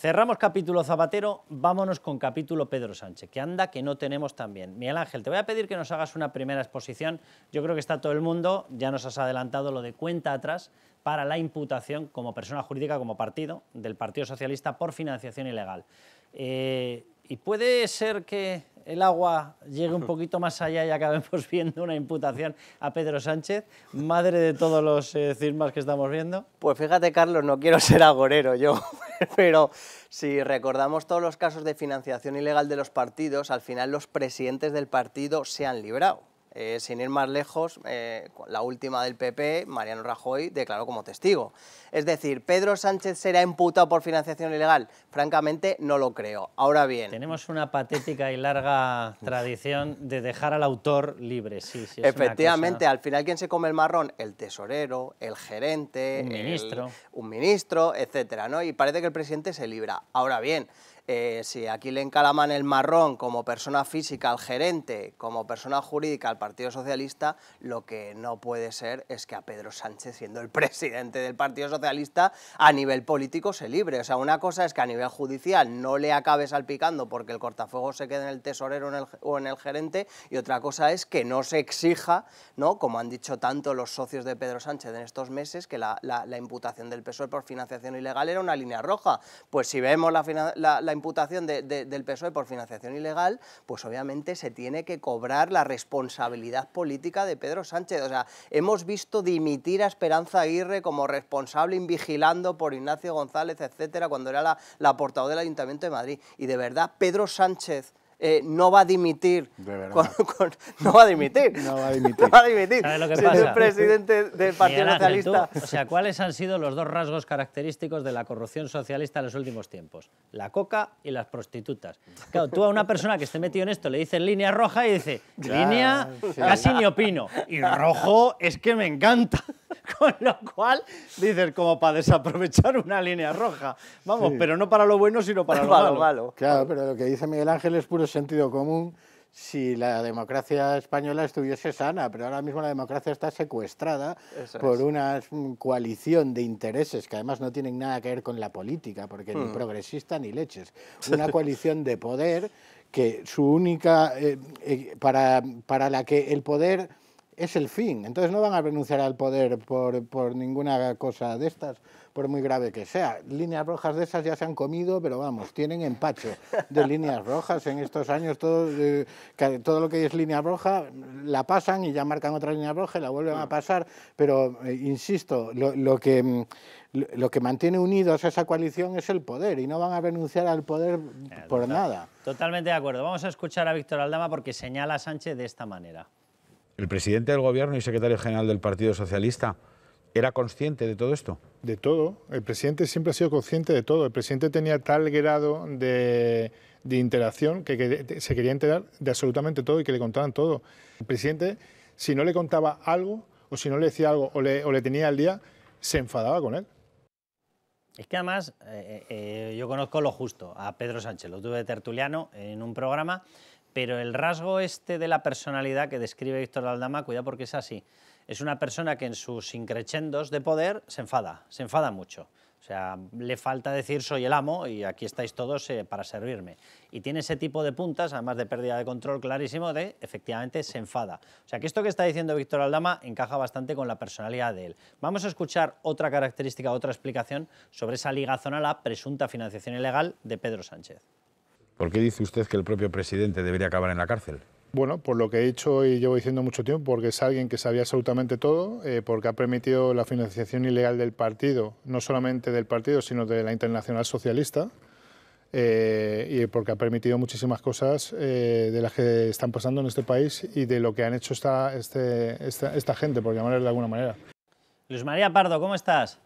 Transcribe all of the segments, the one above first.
Cerramos capítulo Zapatero, vámonos con capítulo Pedro Sánchez, que anda que no tenemos también. Miguel Ángel, te voy a pedir que nos hagas una primera exposición. Yo creo que está todo el mundo, ya nos has adelantado lo de cuenta atrás para la imputación como persona jurídica, como partido, del Partido Socialista por financiación ilegal. Y puede ser que el agua llegue un poquito más allá y acabemos viendo una imputación a Pedro Sánchez, madre de todos los cismas que estamos viendo. Pues fíjate, Carlos, no quiero ser agorero yo, pero si recordamos todos los casos de financiación ilegal de los partidos, al final los presidentes del partido se han librado. Sin ir más lejos, la última del PP, Mariano Rajoy, declaró como testigo. Es decir, ¿Pedro Sánchez será imputado por financiación ilegal? Francamente, no lo creo. Ahora bien... Tenemos una patética y larga tradición de dejar al autor libre. Sí, sí, es efectivamente, una cosa... al final, ¿quién se come el marrón? El tesorero, el gerente... Un ministro, etcétera, ¿no? Y parece que el presidente se libra. Ahora bien... si aquí le encalaman el marrón como persona física al gerente, como persona jurídica al Partido Socialista, lo que no puede ser es que a Pedro Sánchez, siendo el presidente del Partido Socialista, a nivel político se libre. O sea, una cosa es que a nivel judicial no le acabe salpicando porque el cortafuegos se quede en el tesorero o en el gerente, y otra cosa es que no se exija, ¿no?, como han dicho tanto los socios de Pedro Sánchez en estos meses, que la imputación del PSOE por financiación ilegal era una línea roja. Pues si vemos la imputación del PSOE por financiación ilegal, pues obviamente se tiene que cobrar la responsabilidad política de Pedro Sánchez. O sea, hemos visto dimitir a Esperanza Aguirre como responsable invigilando por Ignacio González, etcétera, cuando era la portavoz del Ayuntamiento de Madrid. Y de verdad, Pedro Sánchez no va a dimitir. No va a dimitir. No va a dimitir. ¿Sabes lo que pasa? El presidente del Partido Socialista. O sea, ¿cuáles han sido los dos rasgos característicos de la corrupción socialista en los últimos tiempos? La coca y las prostitutas. Claro, tú a una persona que esté metido en esto le dices línea roja y dice, línea, casi ni opino. Y rojo es que me encanta. Con lo cual, dices, como para desaprovechar una línea roja. Vamos, pero no para lo bueno, sino para lo malo. Claro, pero lo que dice Miguel Ángel es puro sentido común si la democracia española estuviese sana, pero ahora mismo la democracia está secuestrada por una coalición de intereses que además no tienen nada que ver con la política, porque ni progresista ni leches. Una coalición de poder que su única... para la que el poder es el fin. Entonces no van a renunciar al poder por ninguna cosa de estas, por muy grave que sea. Líneas rojas de esas ya se han comido, pero vamos, tienen empacho de líneas rojas. En estos años todo lo que es línea roja la pasan y ya marcan otra línea roja y la vuelven a pasar. Pero, insisto, lo que mantiene unidos a esa coalición es el poder y no van a renunciar al poder por nada. Totalmente de acuerdo. Vamos a escuchar a Víctor Aldama porque señala a Sánchez de esta manera. ¿El presidente del Gobierno y secretario general del Partido Socialista era consciente de todo esto? De todo. El presidente siempre ha sido consciente de todo. El presidente tenía tal grado de interacción que se quería enterar de absolutamente todo y que le contaban todo. El presidente, si no le contaba algo o si no le decía algo o le tenía al día, se enfadaba con él. Es que además yo conozco lo justo a Pedro Sánchez, lo tuve de tertuliano en un programa, pero el rasgo este de la personalidad que describe Víctor Aldama, cuidado porque es así. Es una persona que en sus increchendos de poder se enfada mucho. O sea, le falta decir soy el amo y aquí estáis todos para servirme. Y tiene ese tipo de puntas, además de pérdida de control clarísimo, de efectivamente se enfada. O sea, que esto que está diciendo Víctor Aldama encaja bastante con la personalidad de él. Vamos a escuchar otra característica, otra explicación sobre esa ligazón a la presunta financiación ilegal de Pedro Sánchez. ¿Por qué dice usted que el propio presidente debería acabar en la cárcel? Bueno, por lo que he dicho y llevo diciendo mucho tiempo, porque es alguien que sabía absolutamente todo, porque ha permitido la financiación ilegal del partido, no solamente del partido, sino de la Internacional Socialista, y porque ha permitido muchísimas cosas de las que están pasando en este país y de lo que han hecho esta gente, por llamarles de alguna manera. Luis María Pardo, ¿cómo estás?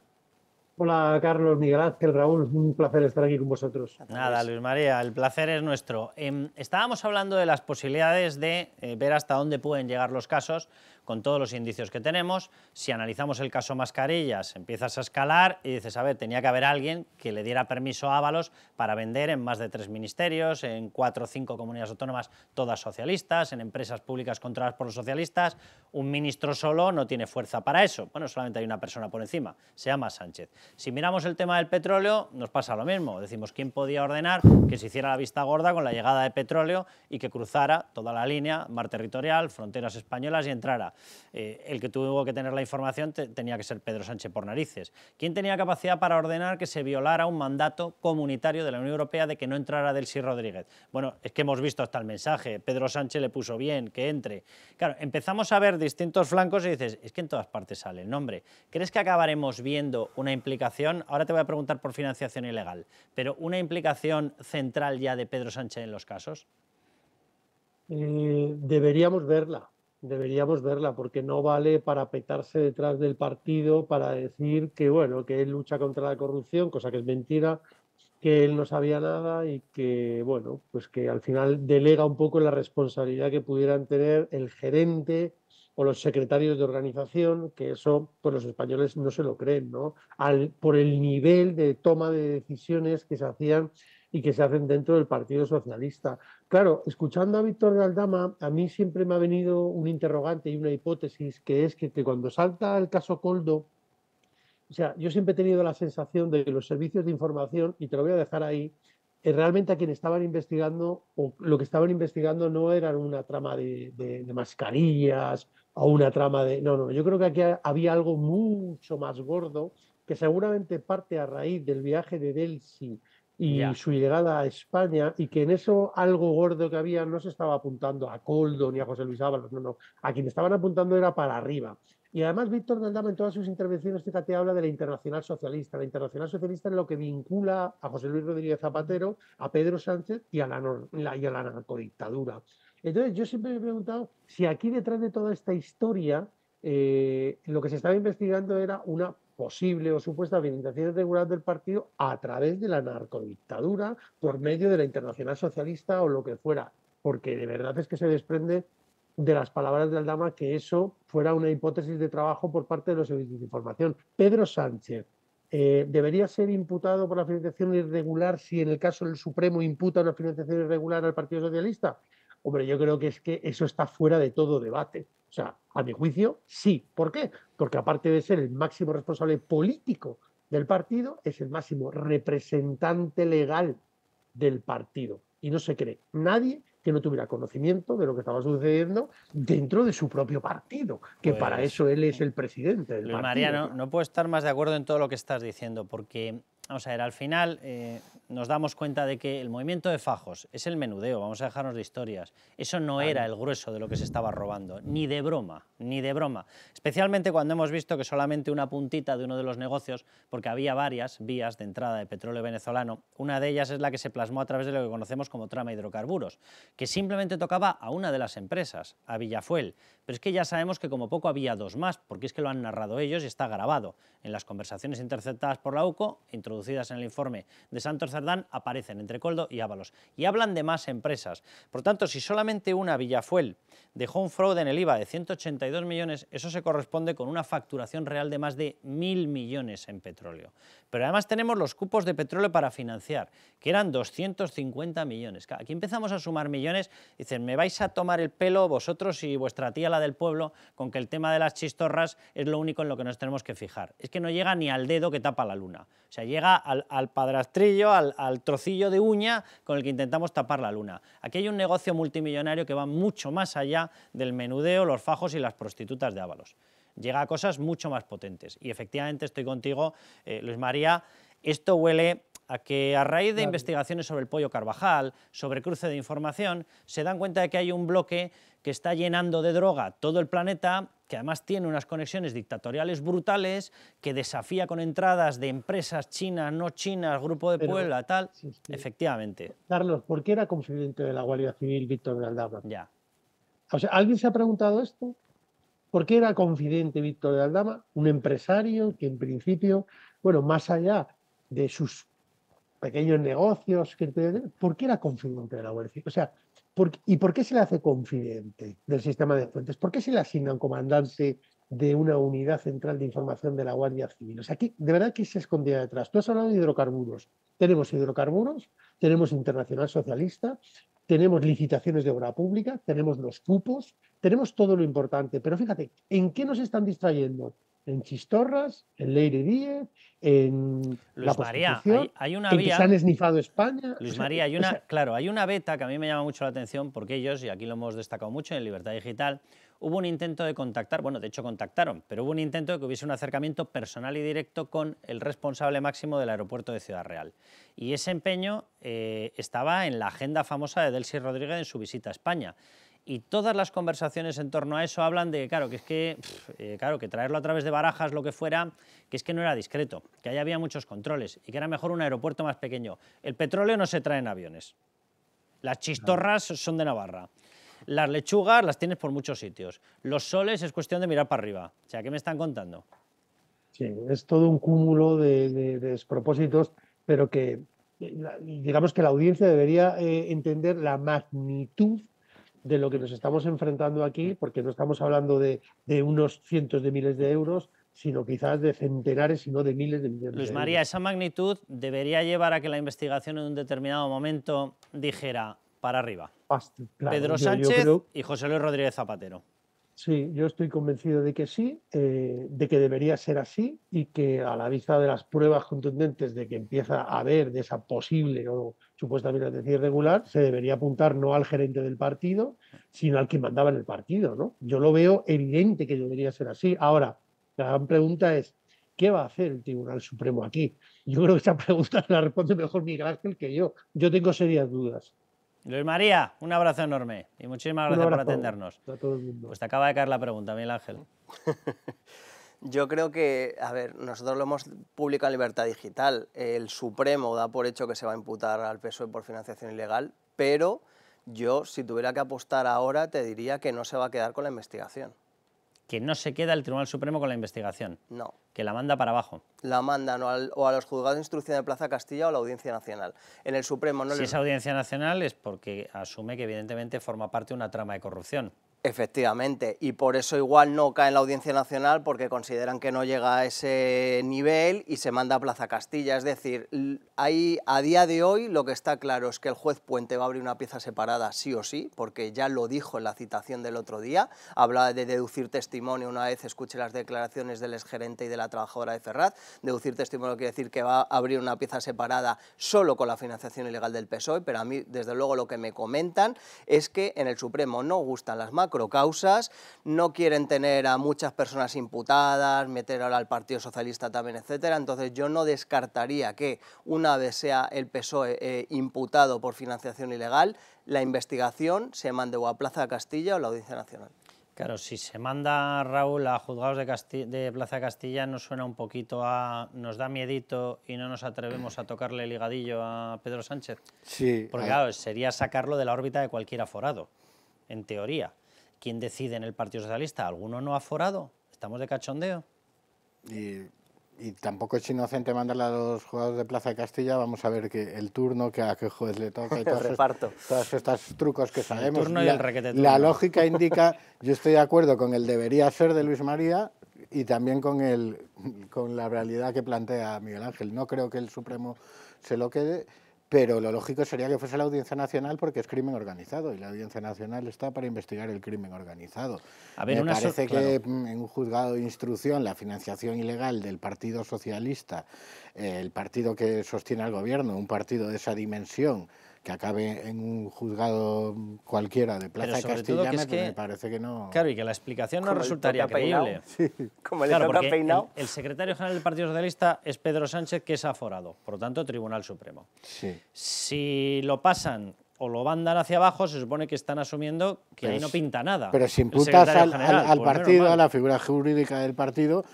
Hola Carlos, Miguel Ángel, Raúl, un placer estar aquí con vosotros. Nada, Luis María, el placer es nuestro. Estábamos hablando de las posibilidades de ver hasta dónde pueden llegar los casos con todos los indicios que tenemos. Si analizamos el caso Mascarillas, empiezas a escalar y dices, a ver, tenía que haber alguien que le diera permiso a Ábalos para vender en más de 3 ministerios, en 4 o 5 comunidades autónomas, todas socialistas, en empresas públicas controladas por los socialistas. Un ministro solo no tiene fuerza para eso. Bueno, solamente hay una persona por encima, se llama Sánchez. Si miramos el tema del petróleo, nos pasa lo mismo. Decimos, ¿quién podía ordenar que se hiciera la vista gorda con la llegada de petróleo y que cruzara toda la línea, mar territorial, fronteras españolas y entrara? El que tuvo que tener la información tenía que ser Pedro Sánchez por narices. ¿Quién tenía capacidad para ordenar que se violara un mandato comunitario de la Unión Europea de que no entrara Delcy Rodríguez? Bueno, es que hemos visto hasta el mensaje. Pedro Sánchez le puso bien que entre. Claro, empezamos a ver distintos flancos y dices, es que en todas partes sale el nombre. ¿Crees que acabaremos viendo una implicación? Ahora te voy a preguntar por financiación ilegal, pero una implicación central ya de Pedro Sánchez en los casos. Deberíamos verla, porque no vale parapetarse detrás del partido para decir que, bueno, que él lucha contra la corrupción, cosa que es mentira, que él no sabía nada y que, bueno, pues que al final delega un poco la responsabilidad que pudieran tener el gerente o los secretarios de organización, que eso pues los españoles no se lo creen, ¿no? Por el nivel de toma de decisiones que se hacían y que se hacen dentro del Partido Socialista. Claro, escuchando a Víctor de Aldama, a mí siempre me ha venido un interrogante y una hipótesis, que es que cuando salta el caso Koldo, o sea, yo siempre he tenido la sensación de que los servicios de información, y te lo voy a dejar ahí, realmente a quien estaban investigando, o lo que estaban investigando no era una trama de mascarillas o una trama de... No, yo creo que aquí había algo mucho más gordo, que seguramente parte a raíz del viaje de Delcy y su llegada a España, y que en eso algo gordo que había no se estaba apuntando a Koldo ni a José Luis Ábalos, no, a quien estaban apuntando era para arriba. Y además Víctor de Aldama en todas sus intervenciones, fíjate, habla de la Internacional Socialista. La Internacional Socialista es lo que vincula a José Luis Rodríguez Zapatero, a Pedro Sánchez y a la narcodictadura. Entonces yo siempre me he preguntado si aquí detrás de toda esta historia lo que se estaba investigando era una posible o supuesta financiación irregular del partido a través de la narcodictadura por medio de la Internacional Socialista o lo que fuera, porque de verdad es que se desprende de las palabras de Aldama que eso fuera una hipótesis de trabajo por parte de los servicios de información. Pedro Sánchez debería ser imputado por la financiación irregular si en el caso del Supremo imputa una financiación irregular al Partido Socialista. Hombre, yo creo que es que eso está fuera de todo debate. O sea, a mi juicio, sí. ¿Por qué? Porque aparte de ser el máximo responsable político del partido, es el máximo representante legal del partido. Y no se cree nadie que no tuviera conocimiento de lo que estaba sucediendo dentro de su propio partido, que pues, para eso él es el presidente del partido. Mariano, no puedo estar más de acuerdo en todo lo que estás diciendo, porque, vamos a ver, al final nos damos cuenta de que el movimiento de fajos es el menudeo, vamos a dejarnos de historias. Eso no era el grueso de lo que se estaba robando, ni de broma, ni de broma. Especialmente cuando hemos visto que solamente una puntita de uno de los negocios, porque había varias vías de entrada de petróleo venezolano, una de ellas es la que se plasmó a través de lo que conocemos como trama hidrocarburos, que simplemente tocaba a una de las empresas, a Villafuel. Pero es que ya sabemos que como poco había dos más, porque es que lo han narrado ellos y está grabado. En las conversaciones interceptadas por la UCO, introducidas en el informe de Santos Cerdán, aparecen entre Koldo y Ábalos. Y hablan de más empresas. Por tanto, si solamente una, Villafuel, dejó un fraude en el IVA de 182 millones, eso se corresponde con una facturación real de más de 1.000 millones en petróleo. Pero además tenemos los cupos de petróleo para financiar, que eran 250 millones. Aquí empezamos a sumar millones, dicen, me vais a tomar el pelo vosotros y vuestra tía, la del pueblo, con que el tema de las chistorras es lo único en lo que nos tenemos que fijar. Es que no llega ni al dedo que tapa la luna. O sea, llega al padrastrillo, al trocillo de uña con el que intentamos tapar la luna. Aquí hay un negocio multimillonario que va mucho más allá del menudeo, los fajos y las prostitutas de Ábalos. Llega a cosas mucho más potentes. Y efectivamente estoy contigo, Luis María, esto huele a que a raíz de investigaciones sobre el pollo Carvajal, sobre cruce de información, se dan cuenta de que hay un bloque que está llenando de droga todo el planeta, que además tiene unas conexiones dictatoriales brutales, que desafía con entradas de empresas chinas, no chinas, Grupo de Puebla, tal. Sí. Efectivamente. Carlos, ¿por qué era confidente de la Guardia Civil Víctor de Aldama? Ya. O sea, ¿alguien se ha preguntado esto? ¿Por qué era confidente Víctor de Aldama? Un empresario que en principio, bueno, más allá de sus pequeños negocios, ¿por qué era confidente de la Guardia Civil? O sea, ¿Y por qué se le hace confidente del sistema de fuentes? ¿Por qué se le asigna un comandante de una unidad central de información de la Guardia Civil? O sea, aquí, de verdad, ¿qué se escondía detrás? Tú has hablado de hidrocarburos. Tenemos hidrocarburos, tenemos Internacional Socialista, tenemos licitaciones de obra pública, tenemos los cupos, tenemos todo lo importante. Pero fíjate, ¿en qué nos están distrayendo? En chistorras, en Leire Díez, en la Constitución, hay una en vía, que se han esnifado España. Luis María, hay una beta que a mí me llama mucho la atención porque ellos, y aquí lo hemos destacado mucho en Libertad Digital, hubo un intento de contactar, bueno, de hecho contactaron, pero hubo un intento de que hubiese un acercamiento personal y directo con el responsable máximo del aeropuerto de Ciudad Real. Y ese empeño estaba en la agenda famosa de Delcy Rodríguez en su visita a España. Y todas las conversaciones en torno a eso hablan de que traerlo a través de Barajas, lo que fuera, que es que no era discreto, que ahí había muchos controles y que era mejor un aeropuerto más pequeño. El petróleo no se trae en aviones. Las chistorras son de Navarra. Las lechugas las tienes por muchos sitios. Los soles es cuestión de mirar para arriba. O sea, ¿qué me están contando? Sí, es todo un cúmulo de despropósitos, pero que digamos que la audiencia debería entender la magnitud de lo que nos estamos enfrentando aquí, porque no estamos hablando de unos cientos de miles de euros, sino quizás de centenares, sino de miles de millones de euros. Luis María, esa magnitud debería llevar a que la investigación en un determinado momento dijera para arriba. Claro, Pedro Sánchez y José Luis Rodríguez Zapatero. Sí, yo estoy convencido de que sí, de que debería ser así y que a la vista de las pruebas contundentes de que empieza a haber de esa posible o supuestamente decir irregular, se debería apuntar no al gerente del partido, sino al que mandaba en el partido, ¿no? Yo lo veo evidente que debería ser así. Ahora, la gran pregunta es, ¿qué va a hacer el Tribunal Supremo aquí? Yo creo que esa pregunta la responde mejor Miguel Ángel que yo. Yo tengo serias dudas. Luis María, un abrazo enorme y muchísimas gracias por atendernos. A todo el mundo. Pues te acaba de caer la pregunta, Miguel Ángel. Yo creo que, a ver, nosotros lo hemos publicado en Libertad Digital. El Supremo da por hecho que se va a imputar al PSOE por financiación ilegal, pero yo, si tuviera que apostar ahora, te diría que no se va a quedar con la investigación. Que no se queda el Tribunal Supremo con la investigación. No. Que la manda para abajo. La mandan o a los juzgados de instrucción de Plaza Castilla o a la Audiencia Nacional. En el Supremo no. Si es Audiencia Nacional es porque asume que evidentemente forma parte de una trama de corrupción. Efectivamente, y por eso igual no cae en la Audiencia Nacional porque consideran que no llega a ese nivel y se manda a Plaza Castilla. Es decir, ahí a día de hoy lo que está claro es que el juez Puente va a abrir una pieza separada sí o sí, porque ya lo dijo en la citación del otro día, hablaba de deducir testimonio una vez escuche las declaraciones del exgerente y de la trabajadora de Ferraz. Deducir testimonio quiere decir que va a abrir una pieza separada solo con la financiación ilegal del PSOE, pero a mí desde luego lo que me comentan es que en el Supremo no gustan las macrocausas, no quieren tener a muchas personas imputadas, meter ahora al Partido Socialista también, etcétera. Entonces yo no descartaría que una vez sea el PSOE imputado por financiación ilegal, la investigación se mande o a Plaza de Castilla o a la Audiencia Nacional. Claro, si se manda, Raúl, a juzgados de Plaza de Castilla, nos suena un poquito a... nos da miedito y no nos atrevemos a tocarle el higadillo a Pedro Sánchez. Sí. Porque claro, sería sacarlo de la órbita de cualquier aforado, en teoría. ¿Quién decide en el Partido Socialista? ¿Alguno no aforado? ¿Estamos de cachondeo? Y tampoco es inocente mandarle a los jugadores de Plaza de Castilla. Vamos a ver que el turno, que a qué juez le toca y todos estos trucos que sabemos. El turno y el requete turno. La lógica indica, yo estoy de acuerdo con el debería ser de Luis María y también con la realidad que plantea Miguel Ángel. No creo que el Supremo se lo quede, pero lo lógico sería que fuese la Audiencia Nacional porque es crimen organizado y la Audiencia Nacional está para investigar el crimen organizado. A ver, me parece que en un juzgado de instrucción la financiación ilegal del Partido Socialista, el partido que sostiene al gobierno, un partido de esa dimensión, que acabe en un juzgado cualquiera de Plaza de Castilla, me parece que no... Claro, y que la explicación no resultaría creíble. Sí, como le toca peinado. El secretario general del Partido Socialista es Pedro Sánchez, que es aforado, por lo tanto, Tribunal Supremo. Sí. Si lo pasan o lo mandan hacia abajo, se supone que están asumiendo que ahí no pinta nada. Pero si imputas al partido, a la figura jurídica del partido,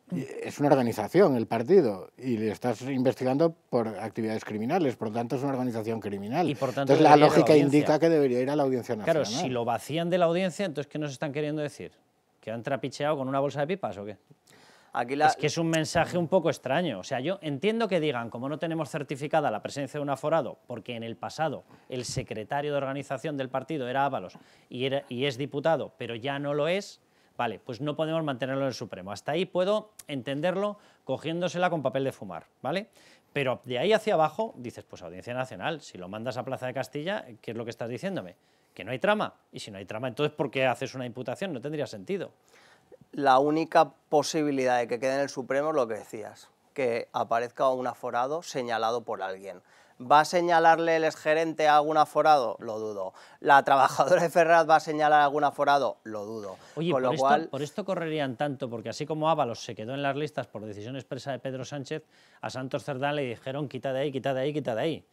es una organización el partido y le estás investigando por actividades criminales, por lo tanto es una organización criminal. Y por tanto, entonces la lógica indica que debería ir a la Audiencia Nacional. Claro, si lo vacían de la audiencia, entonces ¿qué nos están queriendo decir? ¿Que han trapicheado con una bolsa de pipas o qué? Es que es un mensaje un poco extraño. O sea, yo entiendo que digan, como no tenemos certificada la presencia de un aforado, porque en el pasado el secretario de organización del partido era Ábalos y es diputado, pero ya no lo es, vale, pues no podemos mantenerlo en el Supremo. Hasta ahí puedo entenderlo cogiéndosela con papel de fumar, ¿vale? Pero de ahí hacia abajo dices, pues Audiencia Nacional, si lo mandas a Plaza de Castilla, ¿qué es lo que estás diciéndome? Que no hay trama. Y si no hay trama, entonces ¿por qué haces una imputación? No tendría sentido. La única posibilidad de que quede en el Supremo es lo que decías, que aparezca un aforado señalado por alguien. ¿Va a señalarle el exgerente a algún aforado? Lo dudo. ¿La trabajadora de Ferraz va a señalar a algún aforado? Lo dudo. Oye, por esto correrían tanto, porque así como Ábalos se quedó en las listas por decisión expresa de Pedro Sánchez, a Santos Cerdán le dijeron quita de ahí, quita de ahí, quita de ahí.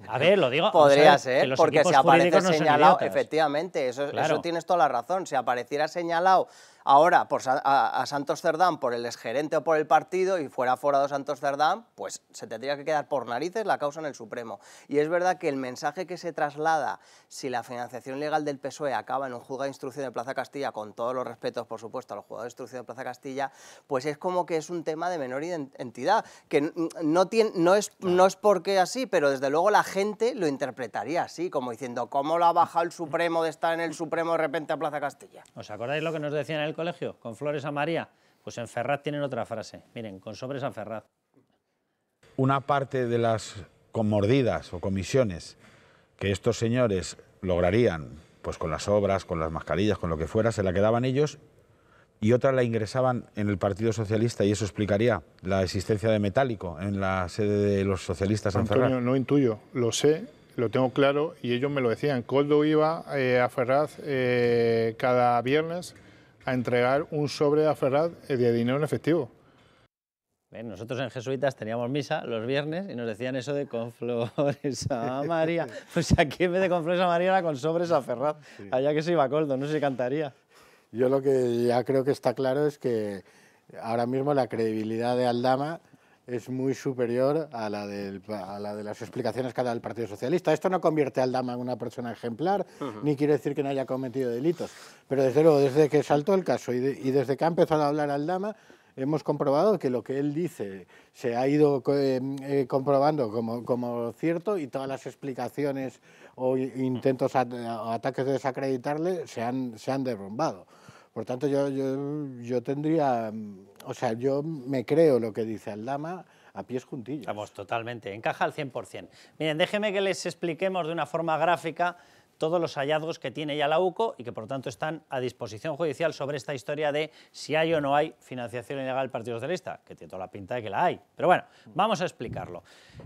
A ver, lo digo... Podría ser, porque si aparece señalado, no efectivamente, eso tienes toda la razón. Si apareciera señalado ahora a Santos Cerdán por el exgerente o por el partido y fuera aforado Santos Cerdán, pues se tendría que quedar por narices la causa en el Supremo. Y es verdad que el mensaje que se traslada si la financiación legal del PSOE acaba en un juzgado de instrucción de Plaza Castilla, con todos los respetos, por supuesto, a los juzgados de instrucción de Plaza Castilla, pues es como que es un tema de menor entidad, que no es porque así, pero desde luego la gente lo interpretaría así, como diciendo, ¿cómo lo ha bajado el Supremo de estar en el Supremo de repente a Plaza Castilla? ¿Os acordáis lo que nos decían en el colegio? Con flores a María. Pues en Ferraz tienen otra frase. Miren, con sobres a Ferraz. Una parte de las comordidas o comisiones que estos señores lograrían, pues con las obras, con las mascarillas, con lo que fuera, se la quedaban ellos, y otra la ingresaban en el Partido Socialista, y eso explicaría la existencia de Metálico en la sede de los socialistas en Ferraz. Antonio, no intuyo, lo sé, lo tengo claro, y ellos me lo decían. Koldo iba a Ferraz cada viernes a entregar un sobre a Ferraz de dinero en efectivo. Nosotros en Jesuitas teníamos misa los viernes y nos decían eso de con flores a María. Pues aquí en vez de con flores a María era con sobres a Ferraz. Sí. Allá que se iba Koldo, no sé si cantaría. Yo lo que ya creo que está claro es que ahora mismo la credibilidad de Aldama es muy superior a la de las explicaciones que ha dado el Partido Socialista. Esto no convierte a Aldama en una persona ejemplar, ni quiere decir que no haya cometido delitos. Pero desde luego, desde que saltó el caso y desde que ha empezado a hablar Aldama, hemos comprobado que lo que él dice se ha ido comprobando como cierto, y todas las explicaciones o intentos o ataques de desacreditarle se han derrumbado. Por tanto, yo tendría, o sea, yo me creo lo que dice Aldama a pies juntillos. Vamos, totalmente, encaja al 100%. Miren, déjenme que les expliquemos de una forma gráfica todos los hallazgos que tiene ya la UCO y que por lo tanto están a disposición judicial sobre esta historia de si hay o no hay financiación ilegal del Partido Socialista, que tiene toda la pinta de que la hay. Pero bueno, vamos a explicarlo.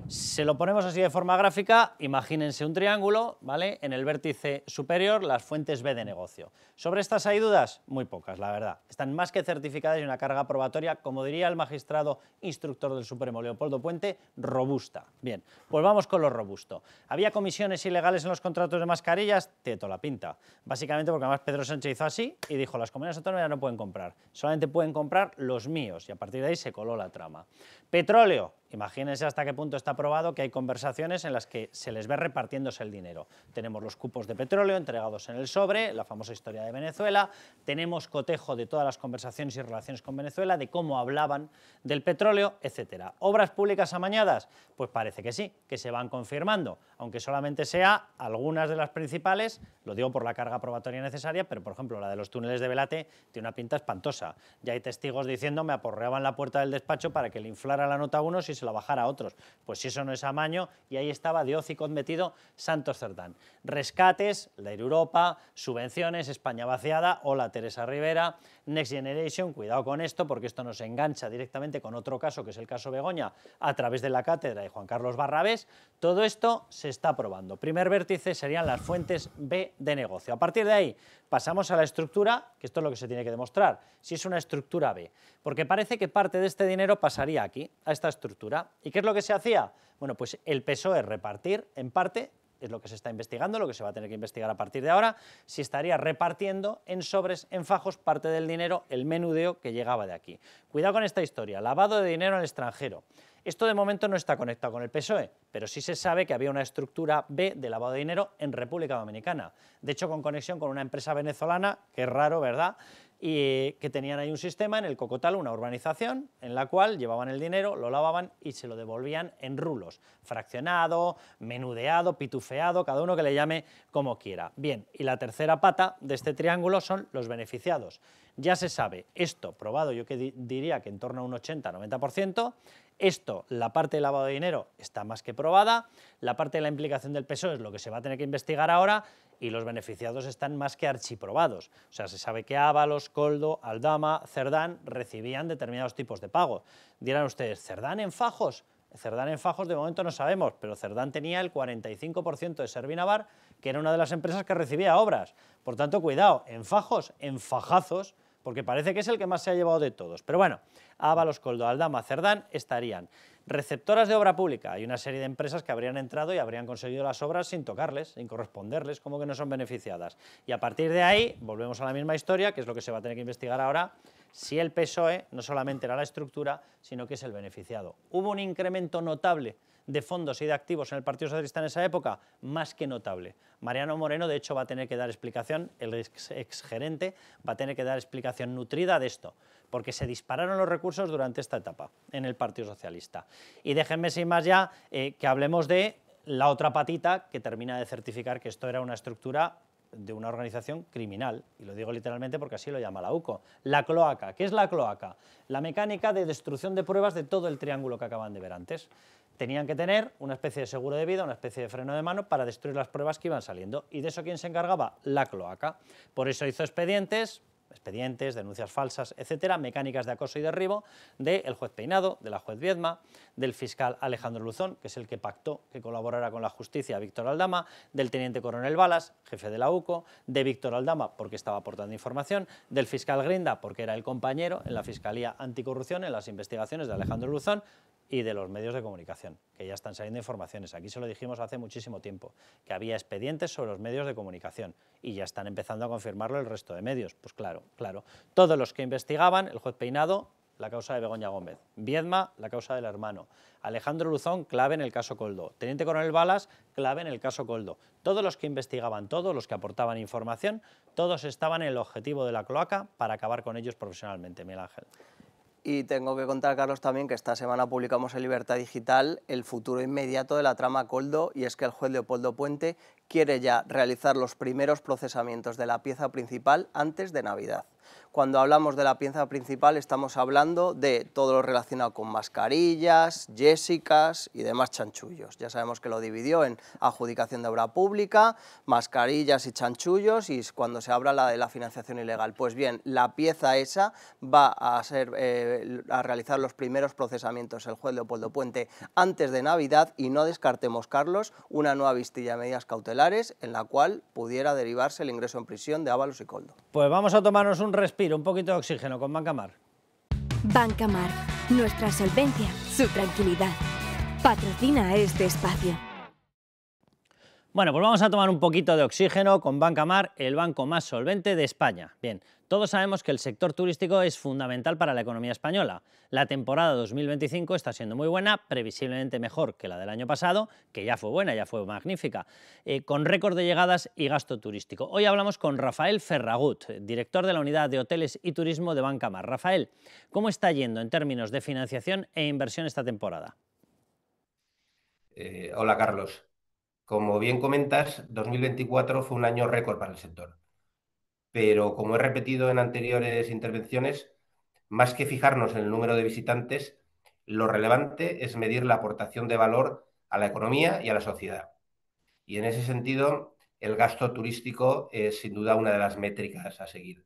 Se lo ponemos así de forma gráfica, imagínense un triángulo, ¿vale? En el vértice superior, las fuentes B de negocio. ¿Sobre estas hay dudas? Muy pocas, la verdad. Están más que certificadas y una carga probatoria, como diría el magistrado instructor del Supremo, Leopoldo Puente, robusta. Bien, pues vamos con lo robusto. ¿Había comisiones ilegales en los contratos de mascarillas? Tiene toda la pinta. Básicamente porque además Pedro Sánchez hizo así y dijo, las comunidades autónomas no pueden comprar, solamente pueden comprar los míos, y a partir de ahí se coló la trama. Petróleo. Imagínense hasta qué punto está probado que hay conversaciones en las que se les ve repartiéndose el dinero. Tenemos los cupos de petróleo entregados en el sobre, la famosa historia de Venezuela, tenemos cotejo de todas las conversaciones y relaciones con Venezuela, de cómo hablaban del petróleo, etc. ¿Obras públicas amañadas? Pues parece que sí, que se van confirmando, aunque solamente sea algunas de las principales, lo digo por la carga probatoria necesaria, pero por ejemplo la de los túneles de Velate tiene una pinta espantosa. Ya hay testigos diciendo me aporreaban la puerta del despacho para que le inflara la nota a unos y se la bajara a otros. Pues si eso no es amaño, y ahí estaba de hocico metido Santos Cerdán. Rescates, la Europa, subvenciones, España vaciada, hola Teresa Rivera, Next Generation, cuidado con esto porque esto nos engancha directamente con otro caso que es el caso Begoña a través de la cátedra de Juan Carlos Barrabés. Todo esto se está probando. Primer vértice serían las fuentes B de negocio. A partir de ahí pasamos a la estructura, que esto es lo que se tiene que demostrar, si es una estructura B, porque parece que parte de este dinero pasaría aquí, a esta estructura. ¿Y qué es lo que se hacía? Bueno, pues el PSOE repartir en parte, es lo que se está investigando, lo que se va a tener que investigar a partir de ahora, si estaría repartiendo en sobres, en fajos, parte del dinero, el menudeo que llegaba de aquí. Cuidado con esta historia, lavado de dinero al extranjero. Esto de momento no está conectado con el PSOE, pero sí se sabe que había una estructura B de lavado de dinero en República Dominicana. De hecho, con conexión con una empresa venezolana, que es raro, ¿verdad?, y que tenían ahí un sistema en el Cocotal, una urbanización, en la cual llevaban el dinero, lo lavaban y se lo devolvían en rulos, fraccionado, menudeado, pitufeado, cada uno que le llame como quiera. Bien, y la tercera pata de este triángulo son los beneficiados. Ya se sabe, esto probado yo que diría que en torno a un 80-90%, esto, la parte de lavado de dinero está más que probada, la parte de la implicación del PSOE es lo que se va a tener que investigar ahora y los beneficiados están más que archiprobados. O sea, se sabe que Ábalos, Koldo, Aldama, Cerdán recibían determinados tipos de pago. Dirán ustedes, ¿Cerdán en Fajos? Cerdán en Fajos de momento no sabemos, pero Cerdán tenía el 45% de Servinavar, que era una de las empresas que recibía obras. Por tanto, cuidado, en Fajos, en fajazos, porque parece que es el que más se ha llevado de todos. Pero bueno, Ábalos, Koldo, Aldama, Cerdán estarían. Receptoras de obra pública, hay una serie de empresas que habrían entrado y habrían conseguido las obras sin tocarles, sin corresponderles, como que no son beneficiadas. Y a partir de ahí, volvemos a la misma historia, que es lo que se va a tener que investigar ahora, si el PSOE no solamente era la estructura, sino que es el beneficiado. ¿Hubo un incremento notable de fondos y de activos en el Partido Socialista en esa época? Más que notable. Mariano Moreno, de hecho, va a tener que dar explicación, el exgerente va a tener que dar explicación nutrida de esto, porque se dispararon los recursos durante esta etapa en el Partido Socialista. Y déjenme sin más ya que hablemos de la otra patita que termina de certificar que esto era una estructura de una organización criminal, y lo digo literalmente porque así lo llama la UCO. La cloaca. ¿Qué es la cloaca? La mecánica de destrucción de pruebas de todo el triángulo que acaban de ver antes. Tenían que tener una especie de seguro de vida, una especie de freno de mano para destruir las pruebas que iban saliendo. ¿Y de eso quién se encargaba? La cloaca. Por eso hizo expedientes, denuncias falsas, etcétera, mecánicas de acoso y derribo del juez Peinado, de la juez Viedma, del fiscal Alejandro Luzón, que es el que pactó que colaborara con la justicia Víctor Aldama, del teniente coronel Balas, jefe de la UCO, de Víctor Aldama, porque estaba aportando información, del fiscal Grinda, porque era el compañero en la Fiscalía Anticorrupción, en las investigaciones de Alejandro Luzón, y de los medios de comunicación, que ya están saliendo informaciones. Aquí se lo dijimos hace muchísimo tiempo, que había expedientes sobre los medios de comunicación y ya están empezando a confirmarlo el resto de medios. Pues claro, claro. Todos los que investigaban, el juez Peinado, la causa de Begoña Gómez, Viedma, la causa del hermano, Alejandro Luzón, clave en el caso Koldo, teniente coronel Balas, clave en el caso Koldo. Todos los que investigaban, todos los que aportaban información, todos estaban en el objetivo de la cloaca para acabar con ellos profesionalmente, Miguel Ángel. Y tengo que contar, Carlos, también que esta semana publicamos en Libertad Digital el futuro inmediato de la trama Koldo, y es que el juez Leopoldo Puente quiere ya realizar los primeros procesamientos de la pieza principal antes de Navidad. Cuando hablamos de la pieza principal estamos hablando de todo lo relacionado con mascarillas, Jessicas y demás chanchullos. Ya sabemos que lo dividió en adjudicación de obra pública, mascarillas y chanchullos, y cuando se habla de la financiación ilegal. Pues bien, la pieza esa va a realizar los primeros procesamientos el juez Leopoldo Puente antes de Navidad, y no descartemos, Carlos, una nueva vistilla de medidas cautelares en la cual pudiera derivarse el ingreso en prisión de Ábalos y Koldo. Pues vamos a tomarnos un respiro, un poquito de oxígeno con Banca Mar. Banca Mar, nuestra solvencia, su tranquilidad. Patrocina este espacio. Bueno, pues vamos a tomar un poquito de oxígeno con Banca Mar, el banco más solvente de España. Bien, todos sabemos que el sector turístico es fundamental para la economía española. La temporada 2025 está siendo muy buena, previsiblemente mejor que la del año pasado, que ya fue buena, ya fue magnífica, con récord de llegadas y gasto turístico. Hoy hablamos con Rafael Ferragut, director de la Unidad de Hoteles y Turismo de Banca Mar. Rafael, ¿cómo está yendo en términos de financiación e inversión esta temporada? Hola, Carlos. Como bien comentas, 2024 fue un año récord para el sector. Pero, como he repetido en anteriores intervenciones, más que fijarnos en el número de visitantes, lo relevante es medir la aportación de valor a la economía y a la sociedad. Y en ese sentido, el gasto turístico es sin duda una de las métricas a seguir.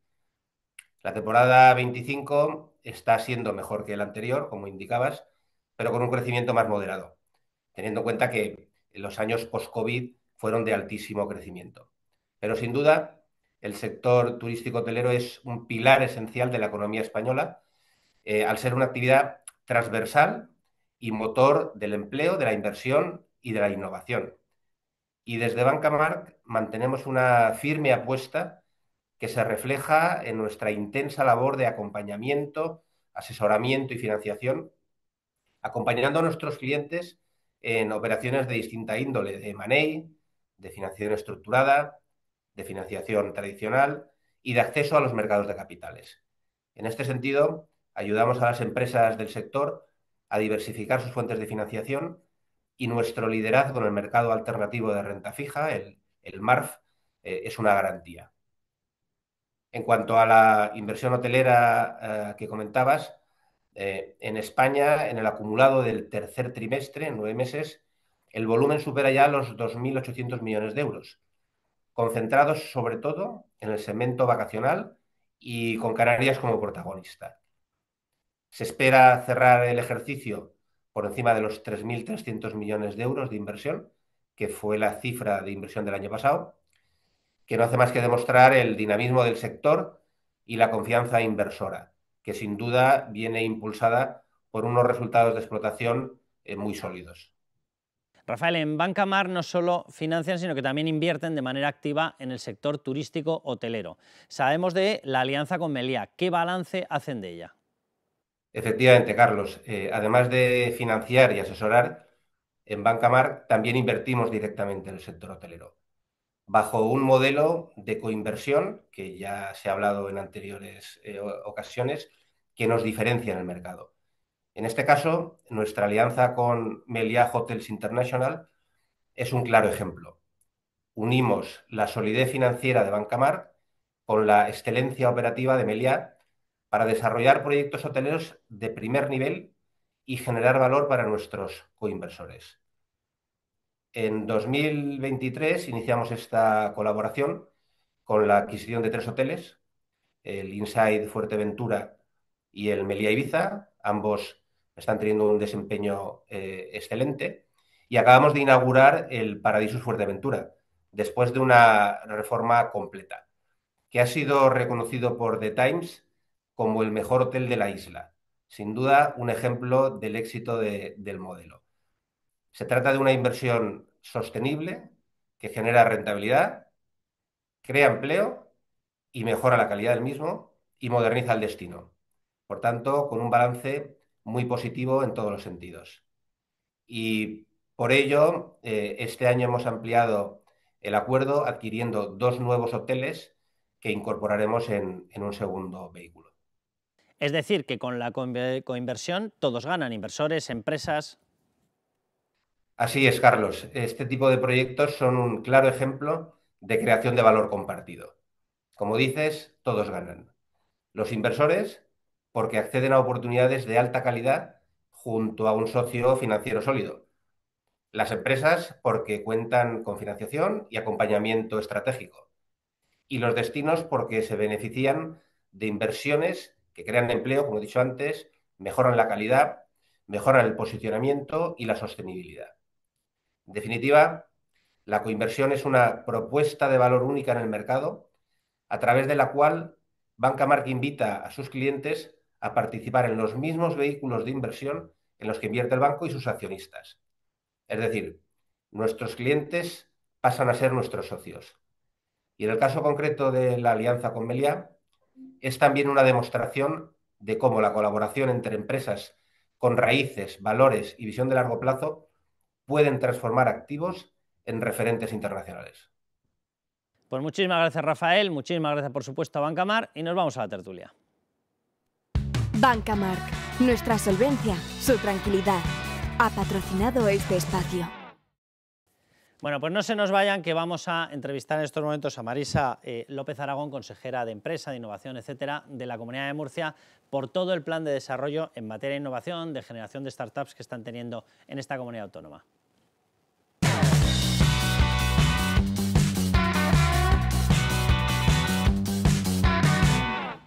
La temporada 25 está siendo mejor que la anterior, como indicabas, pero con un crecimiento más moderado, teniendo en cuenta que los años post-COVID fueron de altísimo crecimiento. Pero sin duda, el sector turístico hotelero es un pilar esencial de la economía española, al ser una actividad transversal y motor del empleo, de la inversión y de la innovación. Y desde Banca Mar mantenemos una firme apuesta que se refleja en nuestra intensa labor de acompañamiento, asesoramiento y financiación, acompañando a nuestros clientes en operaciones de distinta índole, de M&A, de financiación estructurada, de financiación tradicional y de acceso a los mercados de capitales. En este sentido, ayudamos a las empresas del sector a diversificar sus fuentes de financiación y nuestro liderazgo en el mercado alternativo de renta fija, el MARF, es una garantía. En cuanto a la inversión hotelera que comentabas, en España, en el acumulado del tercer trimestre, en 9 meses, el volumen supera ya los 2.800 millones de euros, concentrados sobre todo en el segmento vacacional y con Canarias como protagonista. Se espera cerrar el ejercicio por encima de los 3.300 millones de euros de inversión, que fue la cifra de inversión del año pasado, que no hace más que demostrar el dinamismo del sector y la confianza inversora, que sin duda viene impulsada por unos resultados de explotación muy sólidos. Rafael, en Banca Mar no solo financian, sino que también invierten de manera activa en el sector turístico hotelero. Sabemos de la alianza con Meliá. ¿Qué balance hacen de ella? Efectivamente, Carlos. Además de financiar y asesorar, en Banca Mar también invertimos directamente en el sector hotelero, bajo un modelo de coinversión, que ya se ha hablado en anteriores ocasiones, que nos diferencia en el mercado. En este caso, nuestra alianza con Meliá Hotels International es un claro ejemplo. Unimos la solidez financiera de Banca Mar con la excelencia operativa de Meliá para desarrollar proyectos hoteleros de primer nivel y generar valor para nuestros coinversores. En 2023 iniciamos esta colaboración con la adquisición de 3 hoteles, el Inside Fuerteventura y el Meliá Ibiza. Ambos están teniendo un desempeño excelente. Y acabamos de inaugurar el Paradisus Fuerteventura, después de una reforma completa, que ha sido reconocido por The Times como el mejor hotel de la isla. Sin duda, un ejemplo del éxito del modelo. Se trata de una inversión sostenible que genera rentabilidad, crea empleo y mejora la calidad del mismo y moderniza el destino. Por tanto, con un balance muy positivo en todos los sentidos. Y por ello, este año hemos ampliado el acuerdo adquiriendo 2 nuevos hoteles que incorporaremos en un segundo vehículo. Es decir, que con la coinversión todos ganan, inversores, empresas. Así es, Carlos. Este tipo de proyectos son un claro ejemplo de creación de valor compartido. Como dices, todos ganan. Los inversores, porque acceden a oportunidades de alta calidad junto a un socio financiero sólido. Las empresas, porque cuentan con financiación y acompañamiento estratégico. Y los destinos, porque se benefician de inversiones que crean empleo, como he dicho antes, mejoran la calidad, mejoran el posicionamiento y la sostenibilidad. En definitiva, la coinversión es una propuesta de valor única en el mercado, a través de la cual Banca March invita a sus clientes a participar en los mismos vehículos de inversión en los que invierte el banco y sus accionistas. Es decir, nuestros clientes pasan a ser nuestros socios. Y en el caso concreto de la alianza con Meliá, es también una demostración de cómo la colaboración entre empresas con raíces, valores y visión de largo plazo pueden transformar activos en referentes internacionales. Pues muchísimas gracias, Rafael, muchísimas gracias por supuesto a Banca Mar y nos vamos a la tertulia. Banca March, nuestra solvencia, su tranquilidad. Ha patrocinado este espacio. Bueno, pues no se nos vayan, que vamos a entrevistar en estos momentos a Marisa López Aragón, consejera de Empresa, de Innovación, etcétera, de la Comunidad de Murcia, por todo el plan de desarrollo en materia de innovación, de generación de startups que están teniendo en esta comunidad autónoma.